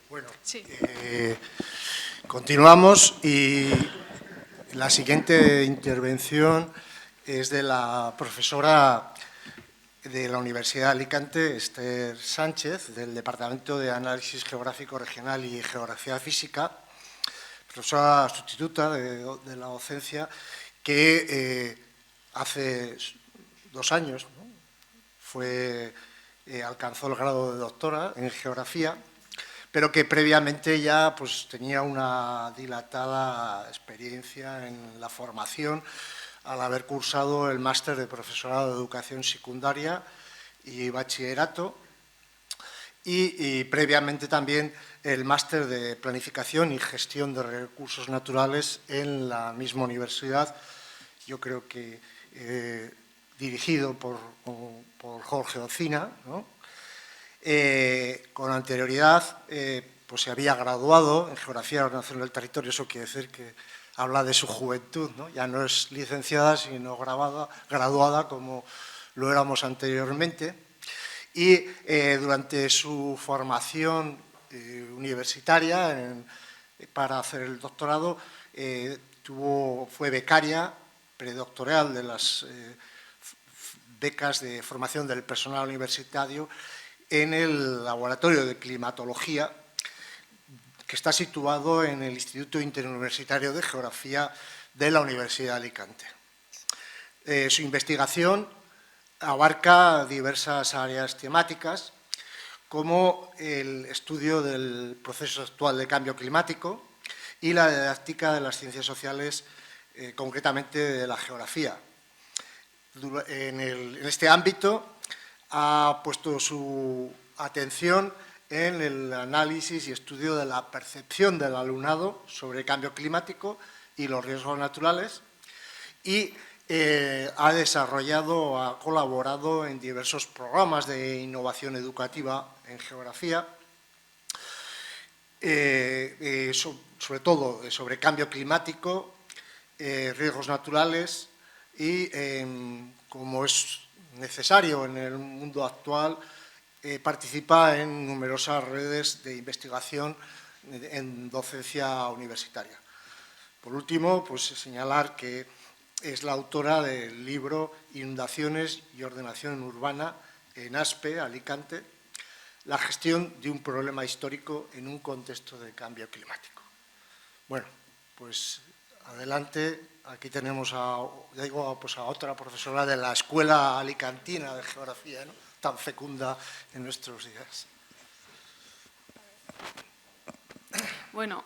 Bueno, Sí. continuamos y la siguiente intervención es de la profesora de la Universidad de Alicante, Esther Sánchez, del Departamento de Análisis Geográfico Regional y Geografía Física, profesora sustituta de la docencia, que hace 2 años, ¿no?, alcanzó el grado de doctora en Geografía, pero que previamente ya pues, tenía una dilatada experiencia en la formación al haber cursado el máster de profesorado de educación secundaria y bachillerato y previamente también el máster de planificación y gestión de recursos naturales en la misma universidad, yo creo que dirigido por Jorge Ocina, ¿no? Con anterioridad pues se había graduado en Geografía y Ordenación del Territorio, eso quiere decir que habla de su juventud, ¿no? Ya no es licenciada, sino graduada como lo éramos anteriormente. Y durante su formación universitaria para hacer el doctorado fue becaria predoctoral de las becas de formación del personal universitario en el Laboratorio de Climatología, que está situado en el Instituto Interuniversitario de Geografía de la Universidad de Alicante. Su investigación abarca diversas áreas temáticas, como el estudio del proceso actual de cambio climático y la didáctica de las ciencias sociales, concretamente de la geografía. En este ámbito ha puesto su atención en el análisis y estudio de la percepción del alumnado sobre el cambio climático y los riesgos naturales y ha colaborado en diversos programas de innovación educativa en geografía, sobre todo sobre cambio climático, riesgos naturales y, como es necesario en el mundo actual, participa en numerosas redes de investigación en docencia universitaria. Por último, pues señalar que es la autora del libro Inundaciones y ordenación urbana en ASPE, Alicante, la gestión de un problema histórico en un contexto de cambio climático. Bueno, pues adelante. Aquí tenemos a otra profesora de la Escuela Alicantina de Geografía, ¿no?, tan fecunda en nuestros días. Bueno,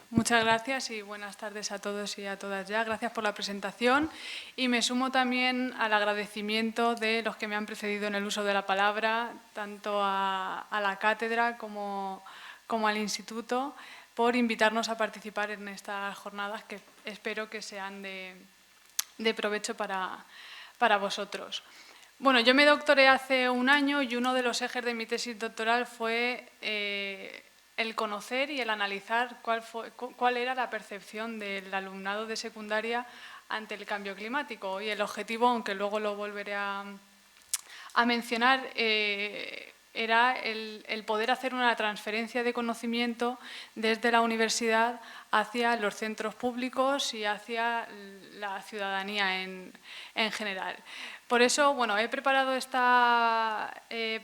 muchas gracias y buenas tardes a todos y a todas ya. Gracias por la presentación y me sumo también al agradecimiento de los que me han precedido en el uso de la palabra, tanto a la cátedra como al instituto, por invitarnos a participar en estas jornadas que espero que sean de provecho para vosotros. Bueno, yo me doctoré hace un año y uno de los ejes de mi tesis doctoral fue el conocer y el analizar cuál era la percepción del alumnado de secundaria ante el cambio climático. Y el objetivo, aunque luego lo volveré a mencionar, era el poder hacer una transferencia de conocimiento desde la universidad hacia los centros públicos y hacia la ciudadanía en general. Por eso, bueno, he preparado esta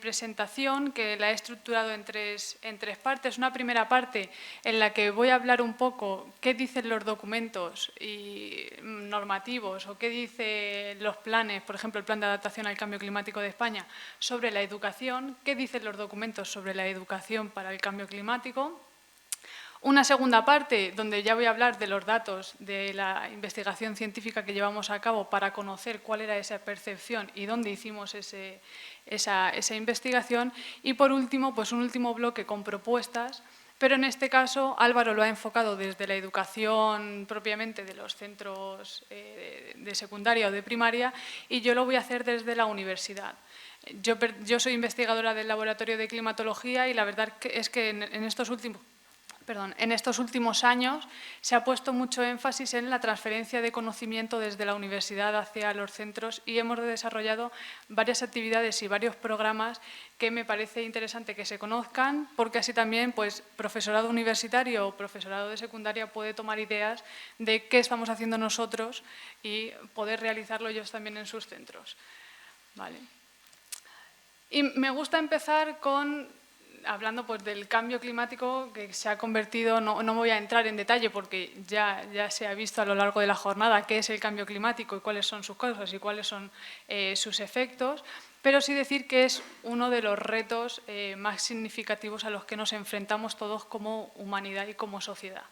presentación que la he estructurado en tres partes. Una primera parte en la que voy a hablar un poco qué dicen los documentos normativos o qué dicen los planes, por ejemplo, el Plan de Adaptación al Cambio Climático de España, sobre la educación, qué dicen los documentos sobre la educación para el cambio climático. Una segunda parte donde ya voy a hablar de los datos de la investigación científica que llevamos a cabo para conocer cuál era esa percepción y dónde hicimos esa investigación. Y por último, pues un último bloque con propuestas, pero en este caso Álvaro lo ha enfocado desde la educación propiamente de los centros de secundaria o de primaria y yo lo voy a hacer desde la universidad. Yo soy investigadora del Laboratorio de Climatología y la verdad es que en estos últimos En estos últimos años se ha puesto mucho énfasis en la transferencia de conocimiento desde la universidad hacia los centros y hemos desarrollado varias actividades y varios programas que me parece interesante que se conozcan, porque así también pues, profesorado universitario o profesorado de secundaria puede tomar ideas de qué estamos haciendo nosotros y poder realizarlo ellos también en sus centros. Vale. Y me gusta empezar hablando pues, del cambio climático que se ha convertido, no voy a entrar en detalle porque ya se ha visto a lo largo de la jornada qué es el cambio climático y cuáles son sus causas y cuáles son sus efectos, pero sí decir que es uno de los retos más significativos a los que nos enfrentamos todos como humanidad y como sociedad.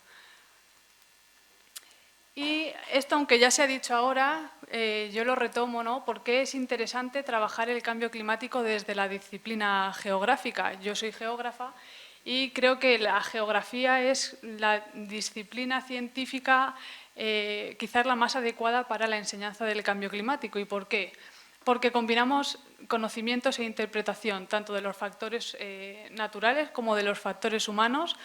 Y esto, aunque ya se ha dicho ahora, yo lo retomo, ¿no? Porque es interesante trabajar el cambio climático desde la disciplina geográfica. Yo soy geógrafa y creo que la geografía es la disciplina científica quizás la más adecuada para la enseñanza del cambio climático. ¿Y por qué? Porque combinamos conocimientos e interpretación tanto de los factores naturales como de los factores humanos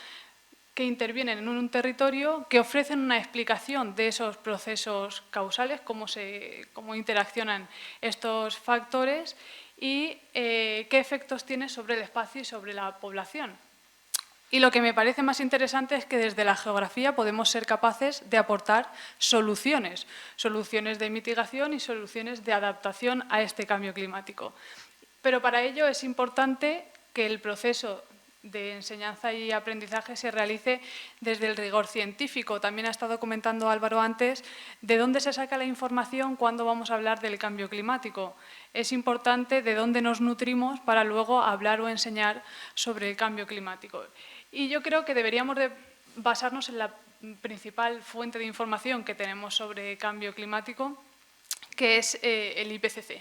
que intervienen en un territorio, que ofrecen una explicación de esos procesos causales, cómo interaccionan estos factores y qué efectos tiene sobre el espacio y sobre la población. Y lo que me parece más interesante es que desde la geografía podemos ser capaces de aportar soluciones de mitigación y soluciones de adaptación a este cambio climático. Pero para ello es importante que el proceso de enseñanza y aprendizaje se realice desde el rigor científico. También ha estado comentando Álvaro antes de dónde se saca la información cuando vamos a hablar del cambio climático. Es importante de dónde nos nutrimos para luego hablar o enseñar sobre el cambio climático. Y yo creo que deberíamos de basarnos en la principal fuente de información que tenemos sobre cambio climático, que es el IPCC.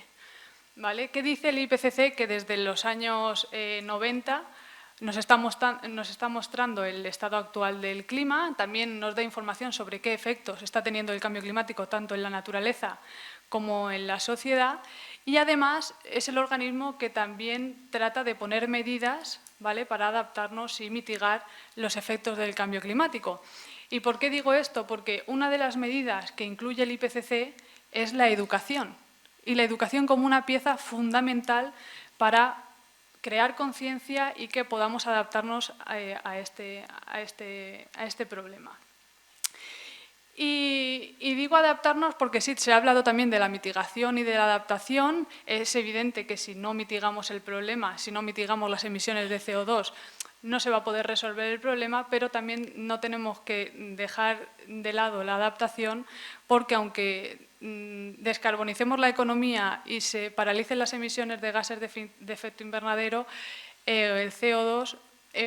¿Vale? ¿Qué dice el IPCC? Que desde los años 90 nos está mostrando el estado actual del clima, también nos da información sobre qué efectos está teniendo el cambio climático tanto en la naturaleza como en la sociedad y además es el organismo que también trata de poner medidas, ¿vale?, para adaptarnos y mitigar los efectos del cambio climático. ¿Y por qué digo esto? Porque una de las medidas que incluye el IPCC es la educación y la educación como una pieza fundamental para crear conciencia y que podamos adaptarnos a este problema. Y digo adaptarnos porque sí, se ha hablado también de la mitigación y de la adaptación. Es evidente que si no mitigamos el problema, si no mitigamos las emisiones de CO2, no se va a poder resolver el problema, pero también no tenemos que dejar de lado la adaptación porque aunque descarbonicemos la economía y se paralicen las emisiones de gases de efecto invernadero, el CO2,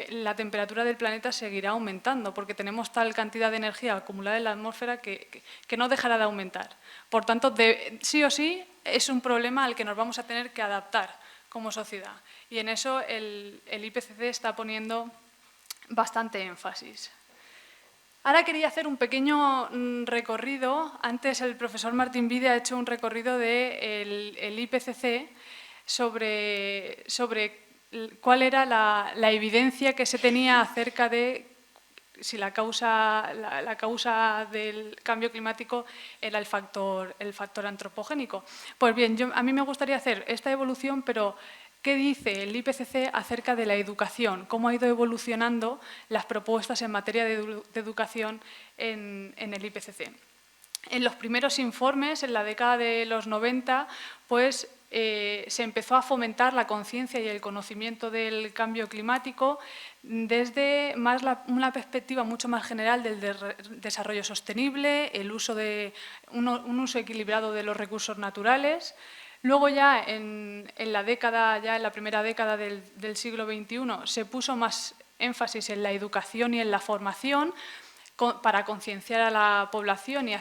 la temperatura del planeta seguirá aumentando porque tenemos tal cantidad de energía acumulada en la atmósfera que no dejará de aumentar. Por tanto, sí o sí es un problema al que nos vamos a tener que adaptar como sociedad. Y en eso el IPCC está poniendo bastante énfasis. Ahora quería hacer un pequeño recorrido. Antes el profesor Martín Vide ha hecho un recorrido del IPCC sobre cuál era la evidencia que se tenía acerca de si la causa del cambio climático era el factor antropogénico. Pues bien, a mí me gustaría hacer esta evolución, pero ¿qué dice el IPCC acerca de la educación? ¿Cómo ha ido evolucionando las propuestas en materia de educación en el IPCC? En los primeros informes, en la década de los 90, pues se empezó a fomentar la conciencia y el conocimiento del cambio climático desde una perspectiva mucho más general del desarrollo sostenible, el uso un uso equilibrado de los recursos naturales. Luego ya en la primera década del siglo XXI se puso más énfasis en la educación y en la formación para concienciar a la población y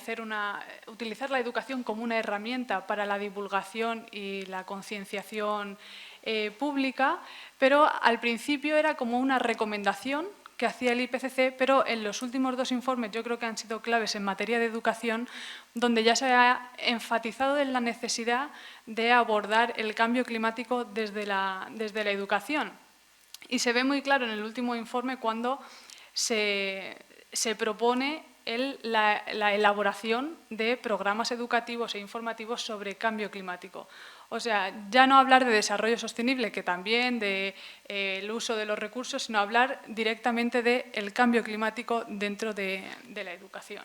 utilizar la educación como una herramienta para la divulgación y la concienciación pública, pero al principio era como una recomendación que hacía el IPCC, pero en los últimos dos informes yo creo que han sido claves en materia de educación, donde ya se ha enfatizado en la necesidad de abordar el cambio climático desde la educación. Y se ve muy claro en el último informe cuando se propone la elaboración de programas educativos e informativos sobre cambio climático. O sea, ya no hablar de desarrollo sostenible, que también, del uso de los recursos, sino hablar directamente del cambio climático dentro de la educación.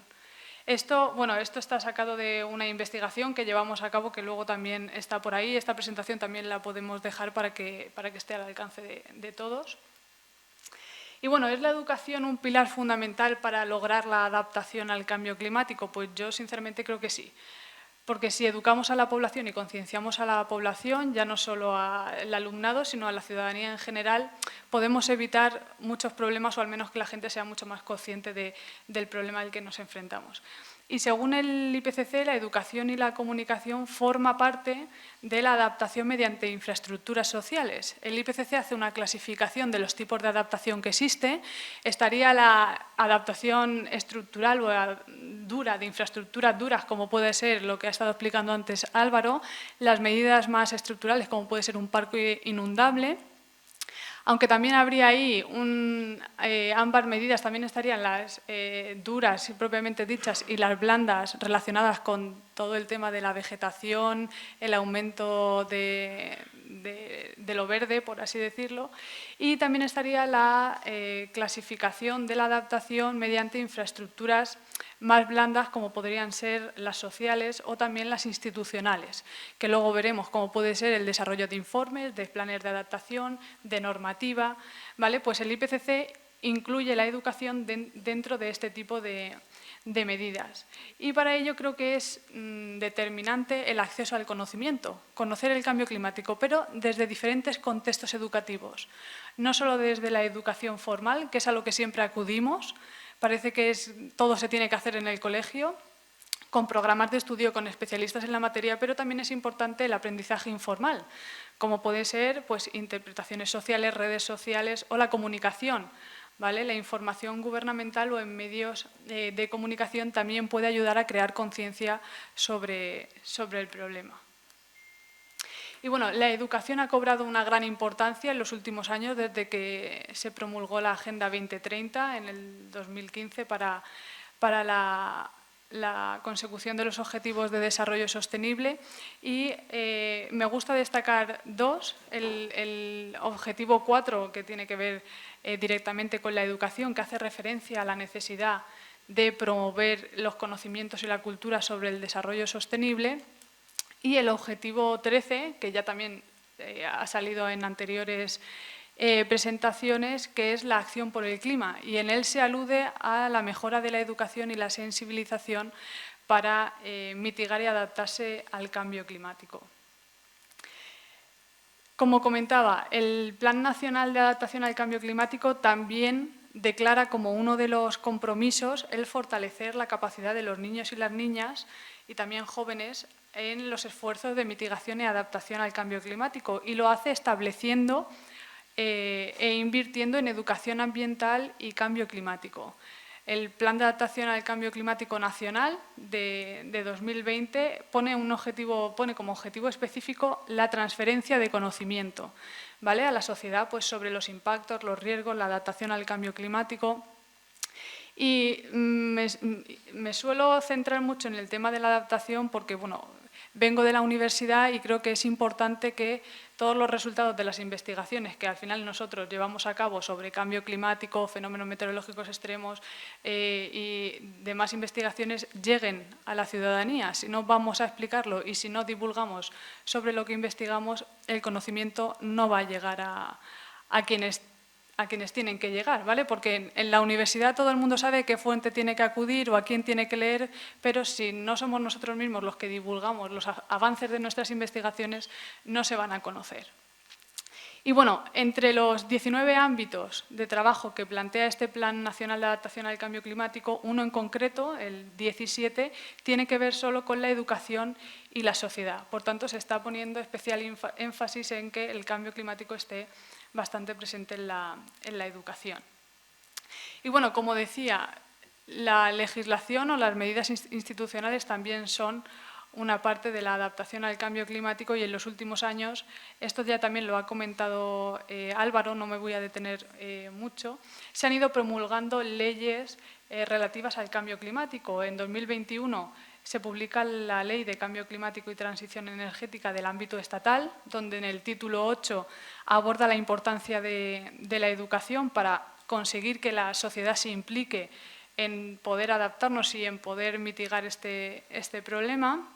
Esto está sacado de una investigación que llevamos a cabo, que luego también está por ahí. Esta presentación también la podemos dejar para que esté al alcance de todos. Y bueno, ¿es la educación un pilar fundamental para lograr la adaptación al cambio climático? Pues yo sinceramente creo que sí. Porque si educamos a la población y concienciamos a la población, ya no solo al alumnado, sino a la ciudadanía en general, podemos evitar muchos problemas, o al menos que la gente sea mucho más consciente del problema al que nos enfrentamos. Y según el IPCC, la educación y la comunicación forma parte de la adaptación mediante infraestructuras sociales. El IPCC hace una clasificación de los tipos de adaptación que existe. Estaría la adaptación estructural o dura, de infraestructuras duras, como puede ser lo que ha estado explicando antes Álvaro, las medidas más estructurales, como puede ser un parque inundable. Aunque también habría ahí ambas medidas, también estarían las duras propiamente dichas y las blandas relacionadas con todo el tema de la vegetación, el aumento de lo verde, por así decirlo. Y también estaría la clasificación de la adaptación mediante infraestructuras más blandas, como podrían ser las sociales o también las institucionales, que luego veremos cómo puede ser el desarrollo de informes, de planes de adaptación, de normativa, ¿vale? Pues el IPCC incluye la educación dentro de este tipo de medidas. Y para ello creo que es determinante el acceso al conocimiento, conocer el cambio climático, pero desde diferentes contextos educativos. No solo desde la educación formal, que es a lo que siempre acudimos. Parece que todo se tiene que hacer en el colegio, con programas de estudio, con especialistas en la materia, pero también es importante el aprendizaje informal, como puede ser pues, interpretaciones sociales, redes sociales o la comunicación. ¿Vale? La información gubernamental o en medios de comunicación también puede ayudar a crear conciencia sobre el problema. Y bueno, la educación ha cobrado una gran importancia en los últimos años, desde que se promulgó la Agenda 2030 en el 2015 para la consecución de los Objetivos de Desarrollo Sostenible. Y me gusta destacar dos. El objetivo 4, que tiene que ver directamente con la educación, que hace referencia a la necesidad de promover los conocimientos y la cultura sobre el desarrollo sostenible. Y el objetivo 13, que ya también ha salido en anteriores presentaciones, que es la acción por el clima. Y en él se alude a la mejora de la educación y la sensibilización para mitigar y adaptarse al cambio climático. Como comentaba, el Plan Nacional de Adaptación al Cambio Climático también declara como uno de los compromisos el fortalecer la capacidad de los niños y las niñas y también jóvenes en los esfuerzos de mitigación y adaptación al cambio climático, y lo hace estableciendo e invirtiendo en educación ambiental y cambio climático. El Plan de Adaptación al Cambio Climático Nacional de 2020 pone como objetivo específico la transferencia de conocimiento, ¿vale? A la sociedad pues, sobre los impactos, los riesgos, la adaptación al cambio climático. Y me suelo centrar mucho en el tema de la adaptación porque, bueno, vengo de la universidad y creo que es importante que todos los resultados de las investigaciones que al final nosotros llevamos a cabo sobre cambio climático, fenómenos meteorológicos extremos y demás investigaciones lleguen a la ciudadanía. Si no vamos a explicarlo y si no divulgamos sobre lo que investigamos, el conocimiento no va a llegar a quienes tienen que llegar, ¿vale? Porque en la universidad todo el mundo sabe qué fuente tiene que acudir o a quién tiene que leer, pero si no somos nosotros mismos los que divulgamos los avances de nuestras investigaciones, no se van a conocer. Y bueno, entre los 19 ámbitos de trabajo que plantea este Plan Nacional de Adaptación al Cambio Climático, uno en concreto, el 17, tiene que ver solo con la educación y la sociedad. Por tanto, se está poniendo especial énfasis en que el cambio climático esté bastante presente en la educación. Y bueno, como decía, la legislación o las medidas institucionales también son una parte de la adaptación al cambio climático, y en los últimos años, esto ya también lo ha comentado Álvaro, no me voy a detener mucho, se han ido promulgando leyes relativas al cambio climático. En 2021 se publica la Ley de Cambio Climático y Transición Energética del ámbito estatal, donde en el título 8 aborda la importancia de la educación para conseguir que la sociedad se implique en poder adaptarnos y en poder mitigar este problema.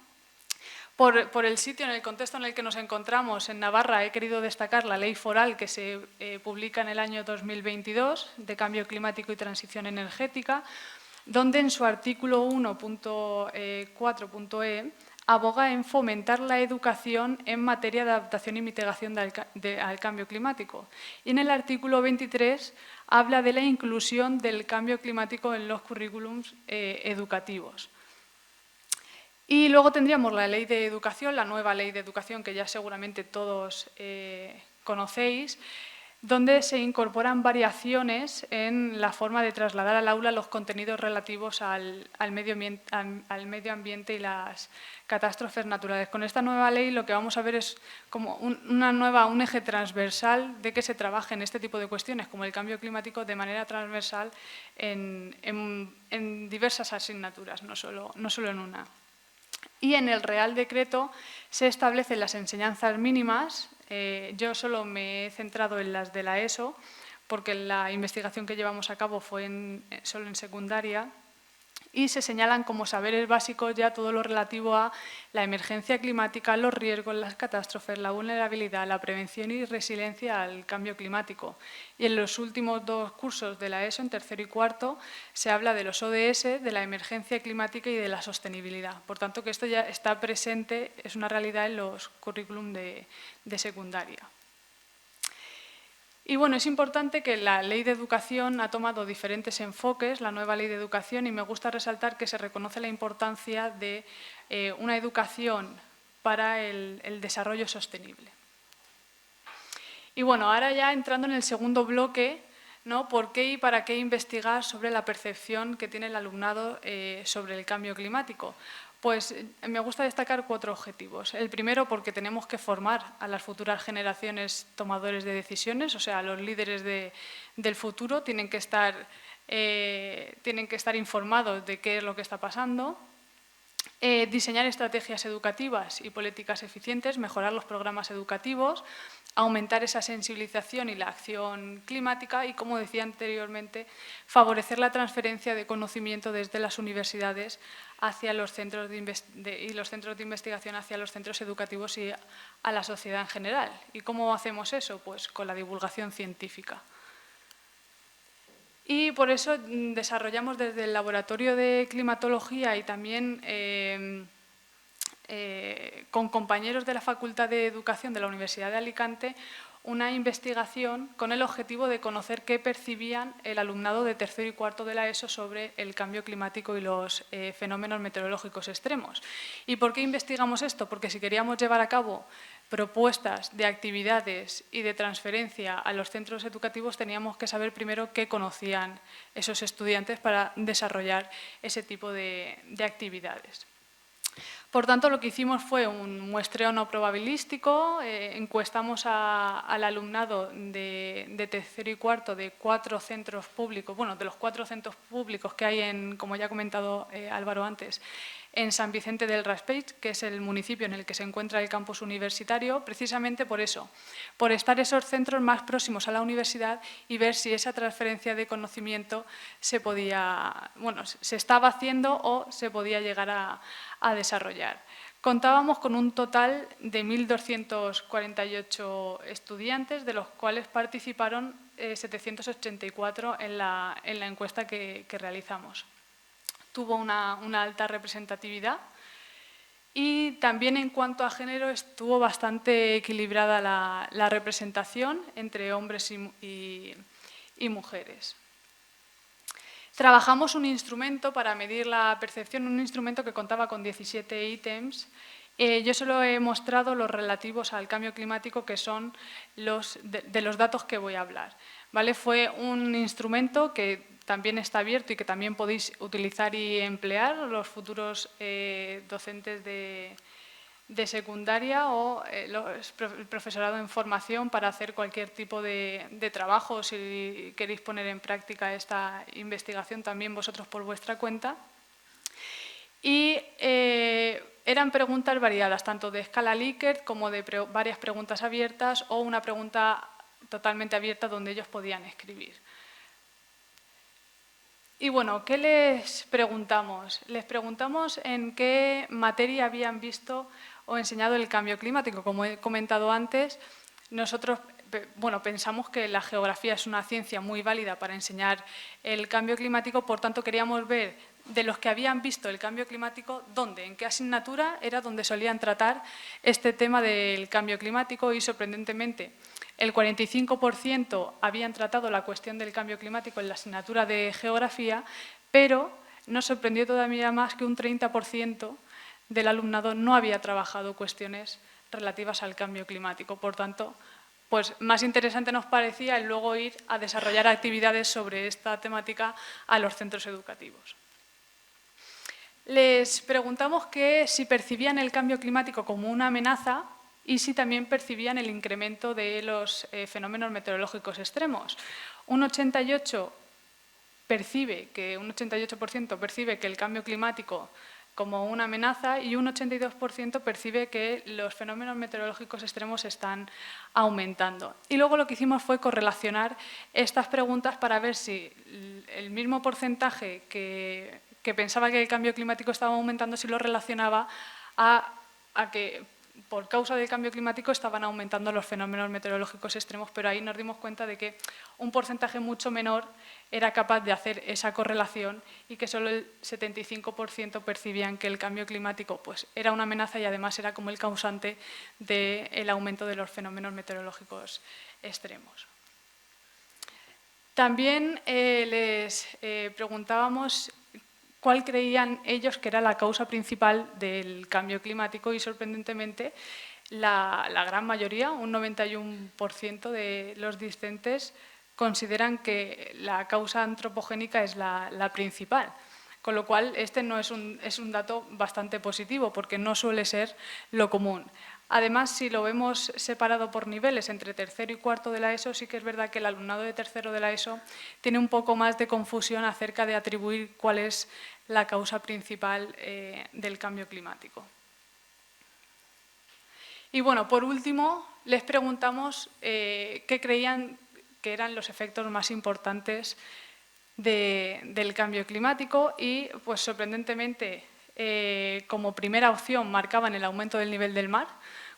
Por el sitio, en el contexto en el que nos encontramos, en Navarra, he querido destacar la ley foral que se publica en el año 2022 de Cambio Climático y Transición Energética, donde en su artículo 1.4.e aboga en fomentar la educación en materia de adaptación y mitigación al cambio climático. Y en el artículo 23 habla de la inclusión del cambio climático en los currículums educativos. Y luego tendríamos la Ley de Educación, la nueva Ley de Educación que ya seguramente todos conocéis, donde se incorporan variaciones en la forma de trasladar al aula los contenidos relativos al medio ambiente y las catástrofes naturales. Con esta nueva ley lo que vamos a ver es como un eje transversal de que se trabaje en este tipo de cuestiones, como el cambio climático, de manera transversal en diversas asignaturas, no solo en una. Y en el Real Decreto se establecen las enseñanzas mínimas. Yo solo me he centrado en las de la ESO, porque la investigación que llevamos a cabo fue solo en secundaria, y se señalan como saberes básicos ya todo lo relativo a la emergencia climática, los riesgos, las catástrofes, la vulnerabilidad, la prevención y resiliencia al cambio climático. Y en los últimos 2 cursos de la ESO, en tercero y cuarto, se habla de los ODS, de la emergencia climática y de la sostenibilidad. Por tanto, que esto ya está presente, es una realidad en los currículum de secundaria. Y bueno, es importante que la Ley de Educación ha tomado diferentes enfoques, la nueva Ley de Educación, y me gusta resaltar que se reconoce la importancia de una educación para el desarrollo sostenible. Y bueno, ahora ya entrando en el segundo bloque, ¿no? ¿Por qué y para qué investigar sobre la percepción que tiene el alumnado sobre el cambio climático? Pues me gusta destacar 4 objetivos. El primero, porque tenemos que formar a las futuras generaciones tomadores de decisiones, o sea, los líderes del futuro tienen que estar informados de qué es lo que está pasando. Diseñar estrategias educativas y políticas eficientes, mejorar los programas educativos, aumentar esa sensibilización y la acción climática y, como decía anteriormente, favorecer la transferencia de conocimiento desde las universidades hacia los centros y los centros de investigación hacia los centros educativos y a la sociedad en general. ¿Y cómo hacemos eso? Pues con la divulgación científica. Y por eso desarrollamos desde el Laboratorio de Climatología y también con compañeros de la Facultad de Educación de la Universidad de Alicante una investigación con el objetivo de conocer qué percibían el alumnado de tercero y cuarto de la ESO sobre el cambio climático y los fenómenos meteorológicos extremos. ¿Y por qué investigamos esto? Porque si queríamos llevar a cabo propuestas de actividades y de transferencia a los centros educativos, teníamos que saber primero qué conocían esos estudiantes para desarrollar ese tipo de actividades. Por tanto, lo que hicimos fue un muestreo no probabilístico, encuestamos al alumnado de tercero y cuarto de 4 centros públicos, bueno, de los 4 centros públicos que hay como ya ha comentado Álvaro antes, en San Vicente del Raspeig, que es el municipio en el que se encuentra el campus universitario, precisamente por eso, por estar esos centros más próximos a la universidad y ver si esa transferencia de conocimiento se estaba haciendo o se podía llegar a desarrollar. Contábamos con un total de 1.248 estudiantes, de los cuales participaron 784 en la encuesta que realizamos. Tuvo una alta representatividad y también en cuanto a género estuvo bastante equilibrada la representación entre hombres y mujeres. Trabajamos un instrumento para medir la percepción, un instrumento que contaba con 17 ítems. Yo solo he mostrado los relativos al cambio climático, que son de los datos que voy a hablar. ¿Vale? Fue un instrumento que también está abierto y que también podéis utilizar y emplear los futuros docentes de secundaria o el profesorado en formación para hacer cualquier tipo de trabajo. Si queréis poner en práctica esta investigación también vosotros por vuestra cuenta. Y eran preguntas variadas, tanto de escala Likert como de varias preguntas abiertas o una pregunta totalmente abierta donde ellos podían escribir. Y bueno, ¿qué les preguntamos? Les preguntamos en qué materia habían visto o enseñado el cambio climático. Como he comentado antes, nosotros pensamos que la geografía es una ciencia muy válida para enseñar el cambio climático, por tanto queríamos ver de los que habían visto el cambio climático, dónde, en qué asignatura era donde solían tratar este tema del cambio climático y, sorprendentemente, el 45% habían tratado la cuestión del cambio climático en la asignatura de geografía, pero nos sorprendió todavía más que un 30% del alumnado no había trabajado cuestiones relativas al cambio climático. Por tanto, pues más interesante nos parecía el luego ir a desarrollar actividades sobre esta temática a los centros educativos. Les preguntamos que si percibían el cambio climático como una amenaza y si también percibían el incremento de los fenómenos meteorológicos extremos. Un 88% percibe que el cambio climático como una amenaza y un 82% percibe que los fenómenos meteorológicos extremos están aumentando. Y luego lo que hicimos fue correlacionar estas preguntas para ver si el mismo porcentaje que pensaba que el cambio climático estaba aumentando, si lo relacionaba a que por causa del cambio climático estaban aumentando los fenómenos meteorológicos extremos, pero ahí nos dimos cuenta de que un porcentaje mucho menor era capaz de hacer esa correlación y que solo el 75% percibían que el cambio climático pues, era una amenaza y además era como el causante del aumento de los fenómenos meteorológicos extremos. También les preguntábamos cuál creían ellos que era la causa principal del cambio climático y, sorprendentemente, la gran mayoría, un 91% de los discentes, consideran que la causa antropogénica es la principal. Con lo cual, este no es un dato bastante positivo, porque no suele ser lo común. Además, si lo vemos separado por niveles entre tercero y cuarto de la ESO, sí que es verdad que el alumnado de tercero de la ESO tiene un poco más de confusión acerca de atribuir cuál es la causa principal del cambio climático. Y bueno, por último, les preguntamos qué creían que eran los efectos más importantes del cambio climático y, pues sorprendentemente, como primera opción marcaban el aumento del nivel del mar,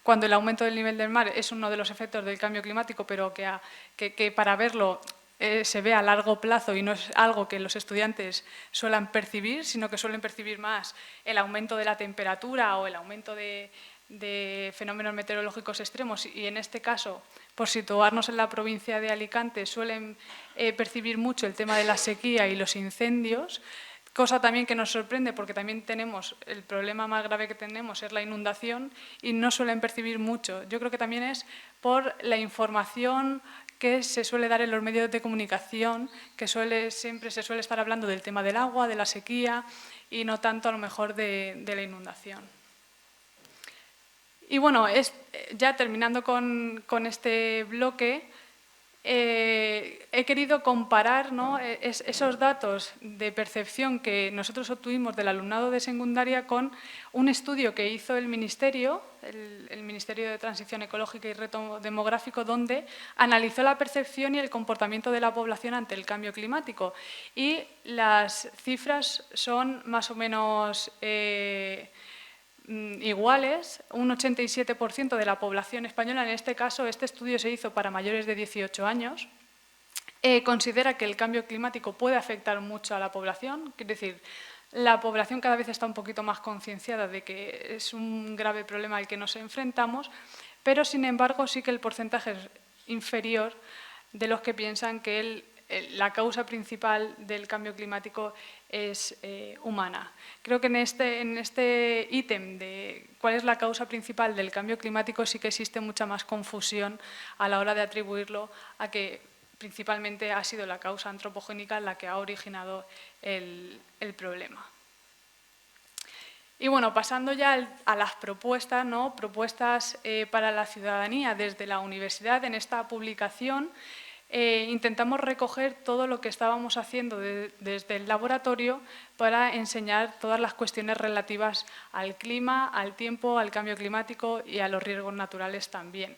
cuando el aumento del nivel del mar es uno de los efectos del cambio climático, pero que para verlo se ve a largo plazo y no es algo que los estudiantes suelan percibir, sino que suelen percibir más el aumento de la temperatura o el aumento de fenómenos meteorológicos extremos, y en este caso, por situarnos en la provincia de Alicante, suelen percibir mucho el tema de la sequía y los incendios, cosa también que nos sorprende porque también tenemos, el problema más grave que tenemos es la inundación y no suelen percibir mucho. Yo creo que también es por la información que se suele dar en los medios de comunicación, que siempre se suele estar hablando del tema del agua, de la sequía y no tanto a lo mejor de la inundación. Y bueno, ya terminando con este bloque, he querido comparar, ¿no?, esos datos de percepción que nosotros obtuvimos del alumnado de secundaria con un estudio que hizo el Ministerio, el Ministerio de Transición Ecológica y Reto Demográfico, donde analizó la percepción y el comportamiento de la población ante el cambio climático. Y las cifras son más o menos iguales. Un 87% de la población española, en este caso, este estudio se hizo para mayores de 18 años, considera que el cambio climático puede afectar mucho a la población, es decir, la población cada vez está un poquito más concienciada de que es un grave problema al que nos enfrentamos, pero sin embargo sí que el porcentaje es inferior de los que piensan que la causa principal del cambio climático es humana. Creo que en este ítem de cuál es la causa principal del cambio climático sí que existe mucha más confusión a la hora de atribuirlo a que principalmente ha sido la causa antropogénica la que ha originado el problema. Y bueno, pasando ya a las propuestas, ¿no? Propuestas para la ciudadanía desde la universidad. En esta publicación intentamos recoger todo lo que estábamos haciendo desde el laboratorio para enseñar todas las cuestiones relativas al clima, al tiempo, al cambio climático y a los riesgos naturales también.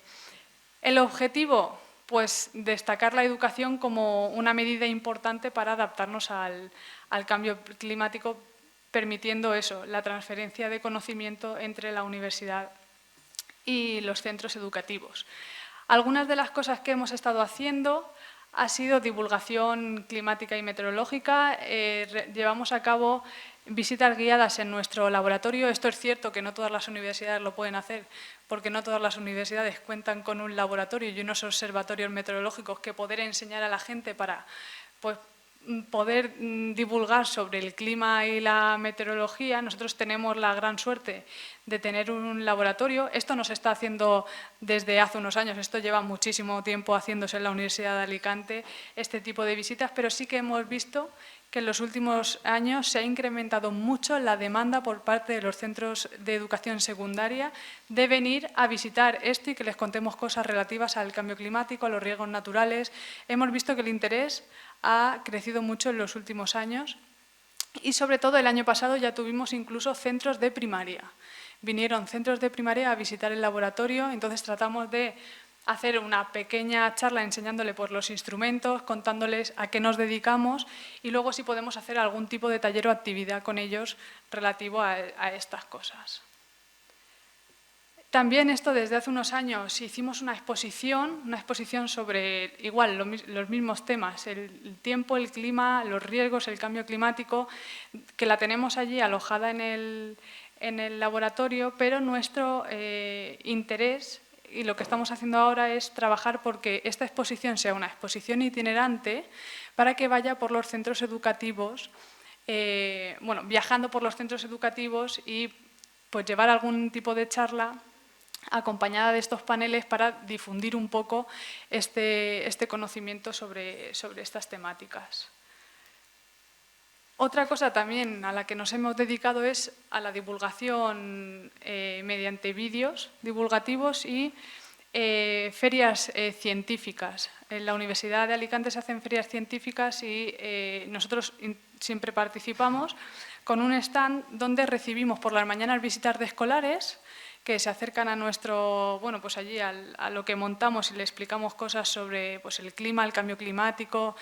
El objetivo, pues destacar la educación como una medida importante para adaptarnos al cambio climático, permitiendo eso, la transferencia de conocimiento entre la universidad y los centros educativos. Algunas de las cosas que hemos estado haciendo ha sido divulgación climática y meteorológica. Llevamos a cabo visitas guiadas en nuestro laboratorio. Esto es cierto que no todas las universidades lo pueden hacer, porque no todas las universidades cuentan con un laboratorio y unos observatorios meteorológicos que poder enseñar a la gente para pues, poder divulgar sobre el clima y la meteorología. Nosotros tenemos la gran suerte de tener un laboratorio. Esto no se está haciendo desde hace unos años, esto lleva muchísimo tiempo haciéndose en la Universidad de Alicante, este tipo de visitas, pero sí que hemos visto que en los últimos años se ha incrementado mucho la demanda por parte de los centros de educación secundaria de venir a visitar esto y que les contemos cosas relativas al cambio climático, a los riesgos naturales. Hemos visto que el interés ha crecido mucho en los últimos años y sobre todo el año pasado ya tuvimos incluso centros de primaria. Vinieron centros de primaria a visitar el laboratorio, entonces tratamos de hacer una pequeña charla enseñándole pues, los instrumentos, contándoles a qué nos dedicamos y luego si podemos hacer algún tipo de taller o actividad con ellos relativo a estas cosas. También esto desde hace unos años hicimos una exposición sobre igual los mismos temas, el tiempo, el clima, los riesgos, el cambio climático, que la tenemos allí alojada en el laboratorio, pero nuestro interés y lo que estamos haciendo ahora es trabajar porque esta exposición sea una exposición itinerante para que vaya por los centros educativos, viajando por los centros educativos y pues, llevar algún tipo de charla acompañada de estos paneles para difundir un poco este conocimiento sobre estas temáticas. Otra cosa también a la que nos hemos dedicado es a la divulgación mediante vídeos divulgativos y ferias científicas. En la Universidad de Alicante se hacen ferias científicas y nosotros siempre participamos con un stand donde recibimos por las mañanas visitas de escolares que se acercan a nuestro, pues allí a lo que montamos y le explicamos cosas sobre pues el clima, el cambio climático,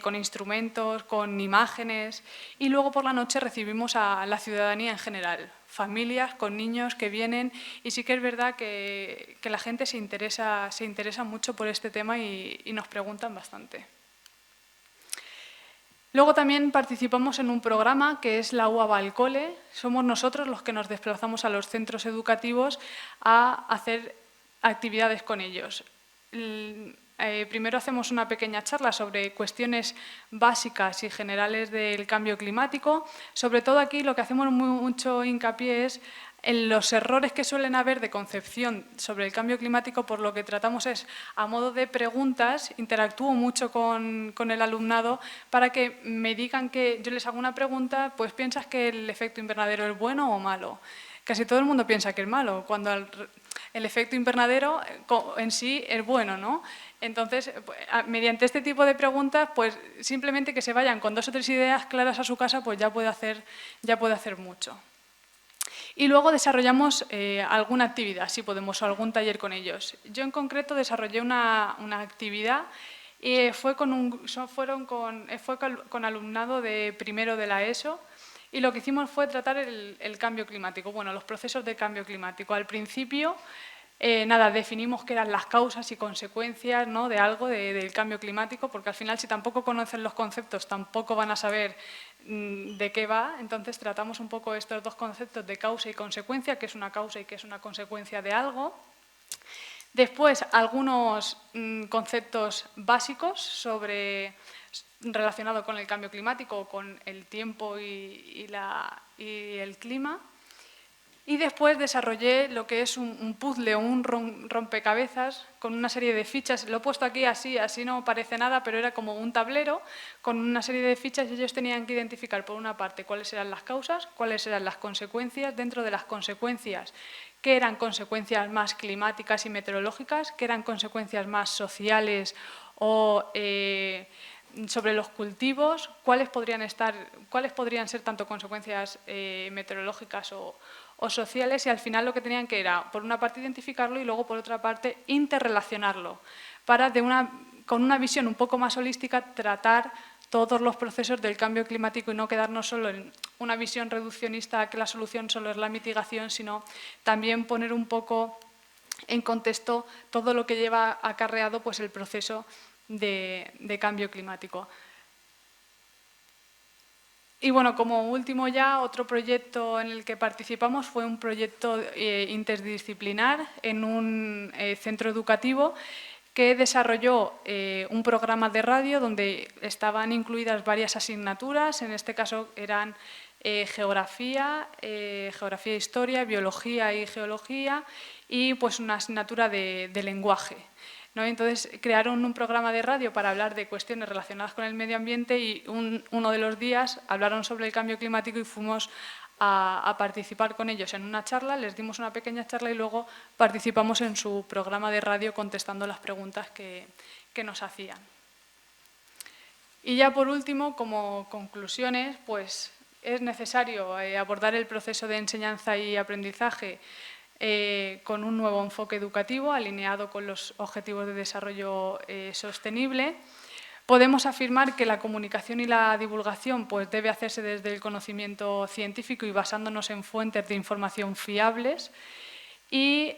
con instrumentos, con imágenes. Y luego por la noche recibimos a la ciudadanía en general, familias con niños que vienen y sí que es verdad que la gente se interesa mucho por este tema y nos preguntan bastante. Luego también participamos en un programa que es la UAB al Cole. Somos nosotros los que nos desplazamos a los centros educativos a hacer actividades con ellos. Primero hacemos una pequeña charla sobre cuestiones básicas y generales del cambio climático. Sobre todo aquí lo que hacemos mucho hincapié es en los errores que suelen haber de concepción sobre el cambio climático, por lo que tratamos es, a modo de preguntas, interactúo mucho con el alumnado para que me digan que yo les hago una pregunta, pues ¿piensas que el efecto invernadero es bueno o malo? Casi todo el mundo piensa que es malo, cuando el efecto invernadero en sí es bueno, ¿no? Entonces, mediante este tipo de preguntas, pues simplemente que se vayan con 2 o 3 ideas claras a su casa, pues ya puede hacer mucho. Y luego desarrollamos alguna actividad, si podemos, o algún taller con ellos. Yo en concreto desarrollé una actividad y fue con alumnado de primero de la ESO y lo que hicimos fue tratar el cambio climático, los procesos de cambio climático. Al principio, definimos qué eran las causas y consecuencias, ¿no?, de algo del cambio climático, porque al final si tampoco conocen los conceptos tampoco van a saber de qué va. Entonces tratamos un poco estos 2 conceptos de causa y consecuencia, qué es una causa y qué es una consecuencia de algo. Después algunos conceptos básicos relacionados con el cambio climático, con el tiempo y el clima. Y después desarrollé lo que es un puzzle o un rompecabezas con una serie de fichas. Lo he puesto aquí así no parece nada, pero era como un tablero con una serie de fichas y ellos tenían que identificar, por una parte, cuáles eran las causas, cuáles eran las consecuencias. Dentro de las consecuencias, qué eran consecuencias más climáticas y meteorológicas, qué eran consecuencias más sociales o sobre los cultivos, cuáles podrían ser tanto consecuencias meteorológicas o sociales, y al final lo que tenían que era, por una parte, identificarlo y luego, por otra parte, interrelacionarlo, para con una visión un poco más holística tratar todos los procesos del cambio climático y no quedarnos solo en una visión reduccionista, que la solución solo es la mitigación, sino también poner un poco en contexto todo lo que lleva acarreado pues, el proceso de cambio climático. Y bueno, como último ya, otro proyecto en el que participamos fue un proyecto interdisciplinar en un centro educativo que desarrolló un programa de radio donde estaban incluidas varias asignaturas. En este caso eran geografía, geografía e historia, biología y geología, y pues una asignatura de lenguaje, ¿no? Entonces crearon un programa de radio para hablar de cuestiones relacionadas con el medio ambiente y uno de los días hablaron sobre el cambio climático y fuimos a participar con ellos en una charla, les dimos una pequeña charla y luego participamos en su programa de radio contestando las preguntas que nos hacían. Y ya por último, como conclusiones, pues es necesario abordar el proceso de enseñanza y aprendizaje con un nuevo enfoque educativo alineado con los Objetivos de Desarrollo Sostenible. Podemos afirmar que la comunicación y la divulgación pues, debe hacerse desde el conocimiento científico y basándonos en fuentes de información fiables. Y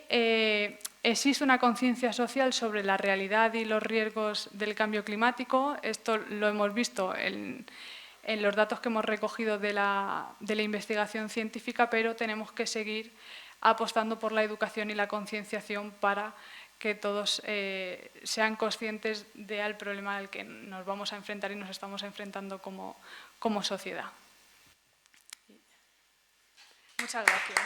existe una conciencia social sobre la realidad y los riesgos del cambio climático. Esto lo hemos visto en los datos que hemos recogido de la investigación científica, pero tenemos que seguir apostando por la educación y la concienciación para que todos sean conscientes del problema al que nos vamos a enfrentar y nos estamos enfrentando como sociedad. Muchas gracias.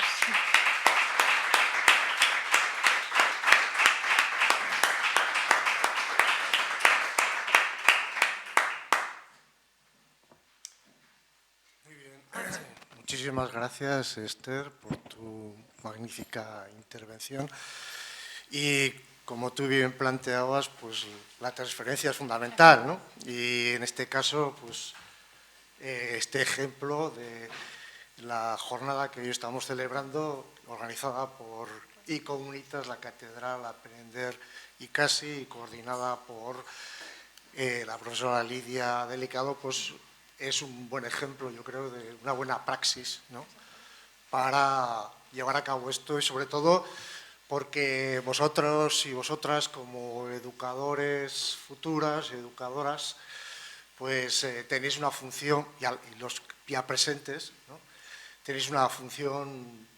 Muy bien. Muchísimas gracias, Esther, por tu magnífica intervención. Y como tú bien planteabas, pues la transferencia es fundamental, ¿no? Y en este caso, pues este ejemplo de la jornada que hoy estamos celebrando, organizada por iComunitas, la Catedral Aprender ICASI, y coordinada por la profesora Lidia Delicado, pues es un buen ejemplo, yo creo, de una buena praxis, ¿no?, para llevar a cabo esto, y sobre todo porque vosotros y vosotras, como educadores futuras, educadoras, pues tenéis una función, y los ya presentes, ¿no?, tenéis una función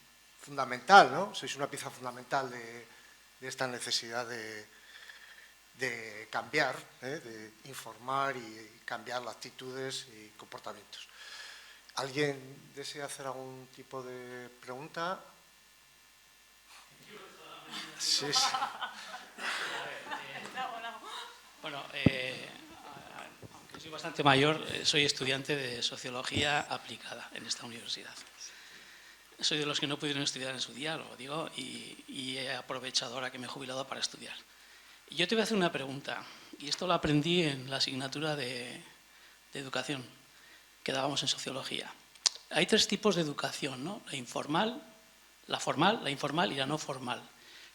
fundamental, ¿no? Sois una pieza fundamental de esta necesidad de cambiar, de informar y cambiar las actitudes y comportamientos. ¿Alguien desea hacer algún tipo de pregunta? Sí, sí. Bueno, aunque soy bastante mayor, soy estudiante de Sociología aplicada en esta universidad. Soy de los que no pudieron estudiar en su día, lo digo, y he aprovechado ahora que me he jubilado para estudiar. Y yo te voy a hacer una pregunta, y esto lo aprendí en la asignatura de educación que dábamos en Sociología. Hay tres tipos de educación, ¿no? La informal, la formal, la informal y la no formal.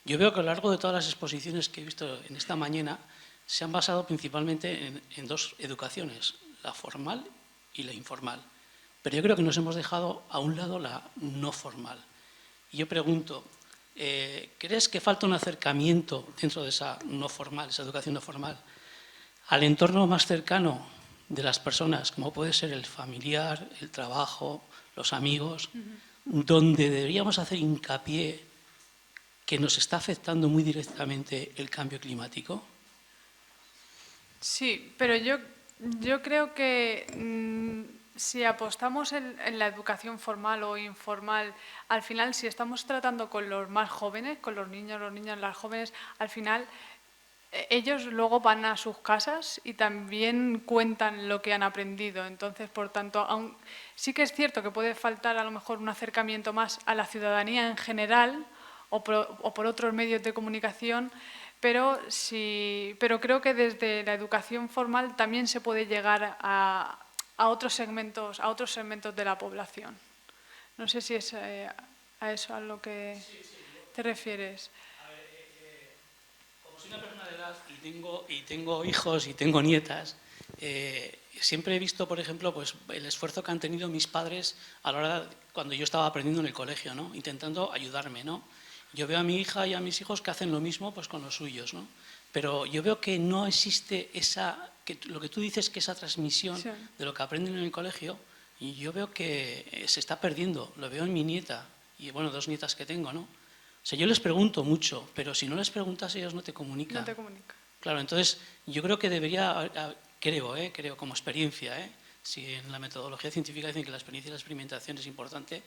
Yo veo que a lo largo de todas las exposiciones que he visto en esta mañana se han basado principalmente en dos educaciones, la formal y la informal. Pero yo creo que nos hemos dejado a un lado la no formal. Y yo pregunto, ¿crees que falta un acercamiento dentro de esa no formal, esa educación no formal, al entorno más cercano de las personas, como puede ser el familiar, el trabajo, los amigos, donde deberíamos hacer hincapié que nos está afectando muy directamente el cambio climático? Sí, pero yo creo que si apostamos en la educación formal o informal, al final, si estamos tratando con los más jóvenes, con los niños, las jóvenes, al final ellos luego van a sus casas y también cuentan lo que han aprendido. Entonces, por tanto, sí que es cierto que puede faltar a lo mejor un acercamiento más a la ciudadanía en general o por otros medios de comunicación, pero creo que desde la educación formal también se puede llegar a otros segmentos de la población. No sé si es a eso a lo que te refieres. Como soy una persona de edad y tengo hijos y tengo nietas, siempre he visto, por ejemplo, pues el esfuerzo que han tenido mis padres a la hora cuando yo estaba aprendiendo en el colegio, ¿no? Intentando ayudarme, ¿no? Yo veo a mi hija y a mis hijos que hacen lo mismo, pues con los suyos, ¿no? Pero yo veo que no existe lo que tú dices, que esa transmisión Sí. de lo que aprenden en el colegio, y yo veo que se está perdiendo. Lo veo en mi nieta y, bueno, 2 nietas que tengo, ¿no? O sea, yo les pregunto mucho, pero si no les preguntas, ellos no te comunican. No te comunica. Claro, entonces yo creo que debería, creo como experiencia, si en la metodología científica dicen que la experiencia y la experimentación es importante,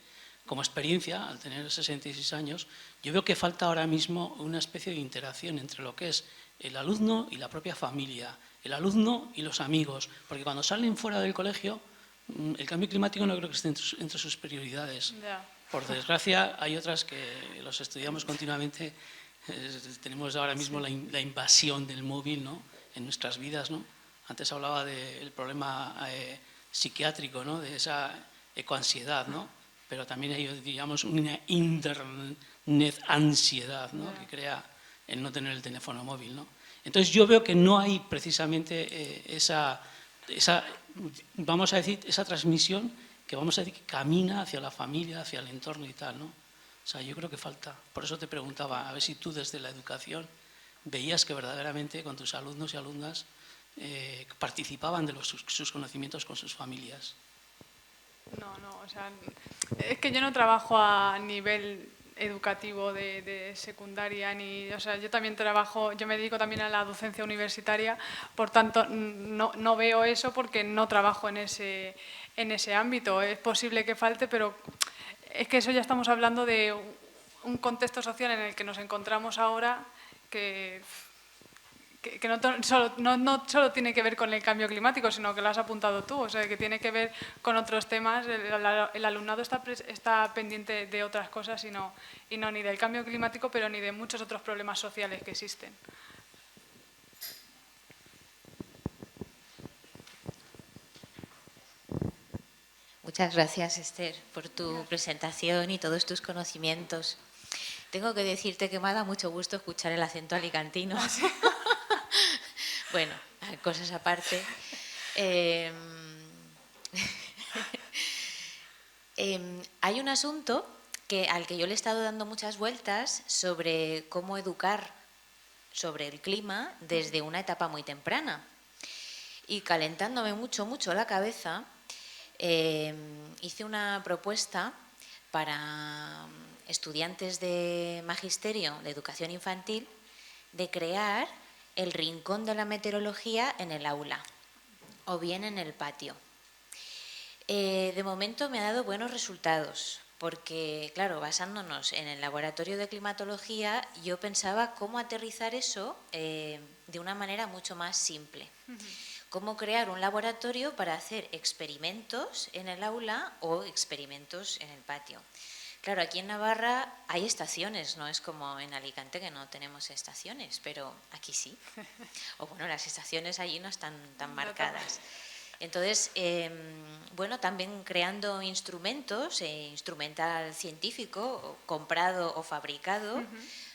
como experiencia, al tener 66 años, yo veo que falta ahora mismo una especie de interacción entre lo que es el alumno y la propia familia, el alumno y los amigos, porque cuando salen fuera del colegio, el cambio climático no creo que esté entre sus prioridades. Ya. Por desgracia, hay otras que los estudiamos continuamente. Tenemos ahora mismo la invasión del móvil, ¿no?, en nuestras vidas, ¿no? Antes hablaba del problema psiquiátrico, ¿no?, de esa ecoansiedad, ¿no? Pero también hay, digamos, una internet ansiedad, ¿no?, que crea el no tener el teléfono móvil, ¿no? Entonces yo veo que no hay precisamente vamos a decir, esa transmisión que vamos a decir que camina hacia la familia, hacia el entorno y tal, ¿no? O sea, yo creo que falta. Por eso te preguntaba, a ver si tú desde la educación veías que verdaderamente con tus alumnos y alumnas participaban de sus conocimientos con sus familias. No, o sea, es que yo no trabajo a nivel educativo de secundaria, o sea, yo me dedico también a la docencia universitaria, por tanto, no veo eso porque no trabajo en ese ámbito. Es posible que falte, pero es que eso ya estamos hablando de un contexto social en el que nos encontramos ahora que no solo tiene que ver con el cambio climático, sino que lo has apuntado tú, o sea, que tiene que ver con otros temas. El alumnado está pendiente de otras cosas y no ni del cambio climático, pero ni de muchos otros problemas sociales que existen. Muchas gracias, Esther, por tu presentación y todos tus conocimientos. Tengo que decirte que me ha dado mucho gusto escuchar el acento alicantino. Bueno, cosas aparte. Hay un asunto al que yo le he estado dando muchas vueltas sobre cómo educar sobre el clima desde una etapa muy temprana. Y calentándome mucho la cabeza, hice una propuesta para estudiantes de magisterio de educación infantil de crear el rincón de la meteorología en el aula o bien en el patio. De momento me ha dado buenos resultados porque, claro, basándonos en el laboratorio de climatología, yo pensaba cómo aterrizar eso de una manera mucho más simple. Cómo crear un laboratorio para hacer experimentos en el aula o experimentos en el patio. Claro, aquí en Navarra hay estaciones, no es como en Alicante que no tenemos estaciones, pero aquí sí. O bueno, las estaciones allí no están tan marcadas. Entonces, bueno, también creando instrumentos, instrumental científico, comprado o fabricado.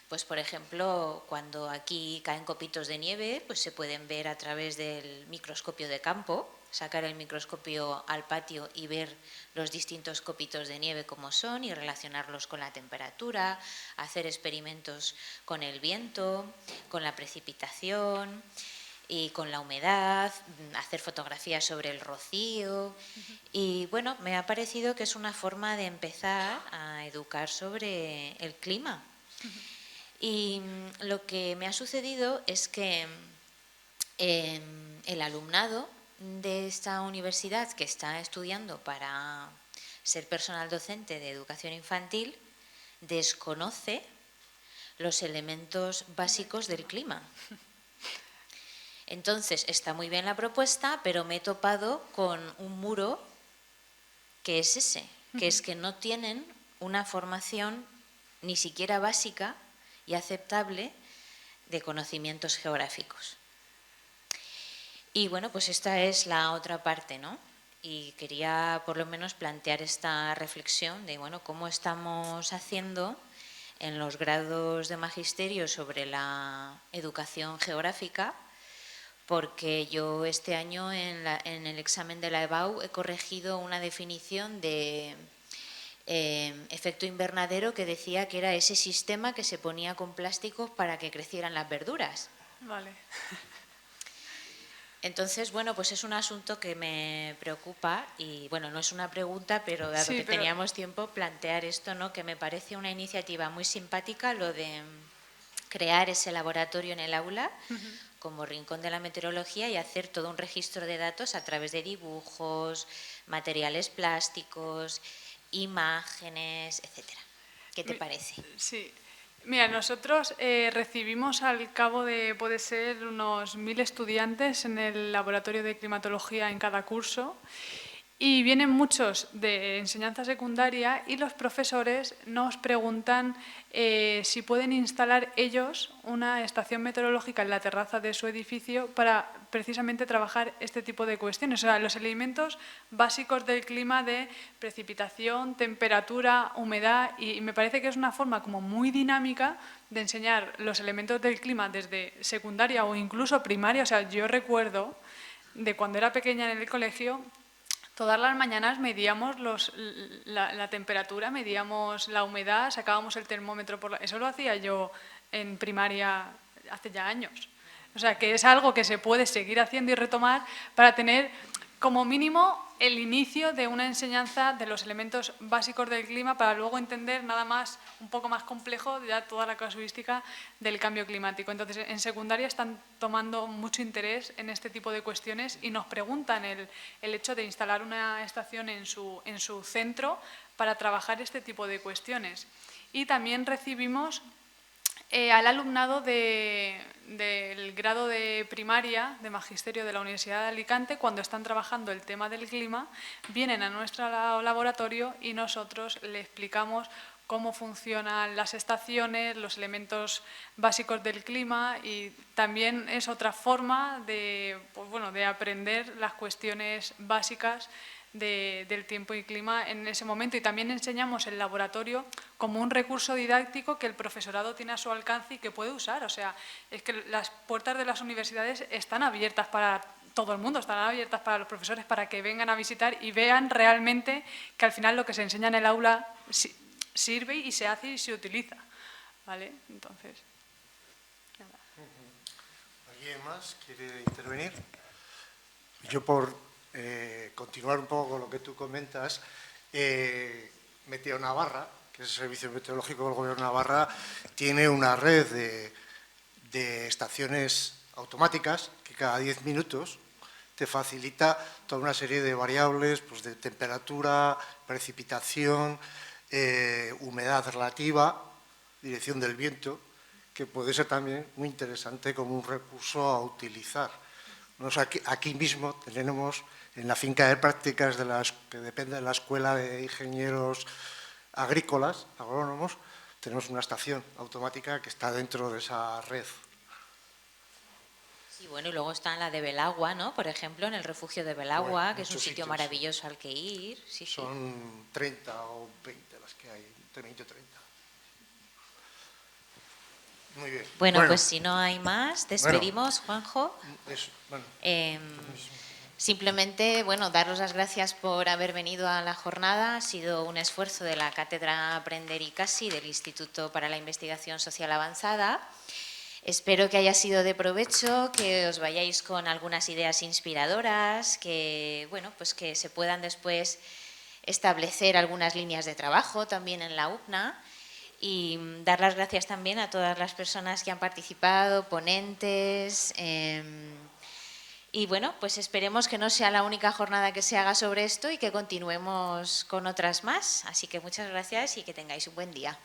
Pues, por ejemplo, cuando aquí caen copitos de nieve, pues se pueden ver a través del microscopio de campo, sacar el microscopio al patio y ver los distintos copitos de nieve como son y relacionarlos con la temperatura, hacer experimentos con el viento, con la precipitación y con la humedad, hacer fotografías sobre el rocío. Y bueno, me ha parecido que es una forma de empezar a educar sobre el clima. Y lo que me ha sucedido es que el alumnado de esta universidad que está estudiando para ser personal docente de educación infantil desconoce los elementos básicos del clima. Entonces, está muy bien la propuesta, pero me he topado con un muro que es ese, que es que no tienen una formación ni siquiera básica y aceptable de conocimientos geográficos. Y bueno, pues esta es la otra parte, ¿no? Y quería por lo menos plantear esta reflexión de, bueno, cómo estamos haciendo en los grados de magisterio sobre la educación geográfica, porque yo este año en el examen de la EBAU he corregido una definición de efecto invernadero que decía que era ese sistema que se ponía con plásticos para que crecieran las verduras. Vale. Entonces, bueno, pues es un asunto que me preocupa y, bueno, no es una pregunta, pero dado que teníamos tiempo, plantear esto, ¿no? Que me parece una iniciativa muy simpática, lo de crear ese laboratorio en el aula como rincón de la meteorología y hacer todo un registro de datos a través de dibujos, materiales plásticos, imágenes, etcétera. ¿Qué te parece? Sí. Mira, nosotros recibimos al cabo de, puede ser, unos 1000 estudiantes en el laboratorio de climatología en cada curso y vienen muchos de enseñanza secundaria y los profesores nos preguntan si pueden instalar ellos una estación meteorológica en la terraza de su edificio para precisamente trabajar este tipo de cuestiones, o sea, los elementos básicos del clima de precipitación, temperatura, humedad, y me parece que es una forma como muy dinámica de enseñar los elementos del clima desde secundaria o incluso primaria. O sea, yo recuerdo de cuando era pequeña en el colegio, todas las mañanas medíamos la temperatura, medíamos la humedad, sacábamos el termómetro. Eso lo hacía yo en primaria hace ya años. O sea, que es algo que se puede seguir haciendo y retomar para tener como mínimo el inicio de una enseñanza de los elementos básicos del clima para luego entender nada más, un poco más complejo, ya toda la casuística del cambio climático. Entonces, en secundaria están tomando mucho interés en este tipo de cuestiones y nos preguntan el hecho de instalar una estación en su centro para trabajar este tipo de cuestiones. Y también recibimos al alumnado del grado de primaria de magisterio de la Universidad de Alicante, cuando están trabajando el tema del clima, vienen a nuestro laboratorio y nosotros le explicamos cómo funcionan las estaciones, los elementos básicos del clima, y también es otra forma de, pues bueno, de aprender las cuestiones básicas del tiempo y clima en ese momento. Y también enseñamos el laboratorio como un recurso didáctico que el profesorado tiene a su alcance y que puede usar. O sea, es que las puertas de las universidades están abiertas para todo el mundo, están abiertas para los profesores para que vengan a visitar y vean realmente que al final lo que se enseña en el aula sirve y se hace y se utiliza. ¿Vale? Entonces, nada. ¿Alguien más quiere intervenir? Yo, por continuar un poco con lo que tú comentas, Meteo Navarra, que es el Servicio Meteorológico del Gobierno de Navarra, tiene una red de estaciones automáticas que cada 10 minutos te facilita toda una serie de variables, pues de temperatura, precipitación, humedad relativa, dirección del viento, que puede ser también muy interesante como un recurso a utilizar. Aquí mismo tenemos, en la finca de prácticas que depende de la Escuela de Ingenieros Agrícolas, agrónomos, tenemos una estación automática que está dentro de esa red. Sí, bueno, y luego está en la de Belagua, ¿no? Por ejemplo, en el refugio de Belagua, bueno, que es un sitio maravilloso al que ir. Sí, son 30 o 20 las que hay, entre 20 o 30. Muy bien. Bueno, pues si no hay más, despedimos, Juanjo. Simplemente, bueno, daros las gracias por haber venido a la jornada. Ha sido un esfuerzo de la Cátedra Aprender ICASI del Instituto para la Investigación Social Avanzada. Espero que haya sido de provecho, que os vayáis con algunas ideas inspiradoras, que, bueno, pues que se puedan después establecer algunas líneas de trabajo también en la UPNA. Y dar las gracias también a todas las personas que han participado, ponentes, Y bueno, pues esperemos que no sea la única jornada que se haga sobre esto y que continuemos con otras más. Así que muchas gracias y que tengáis un buen día.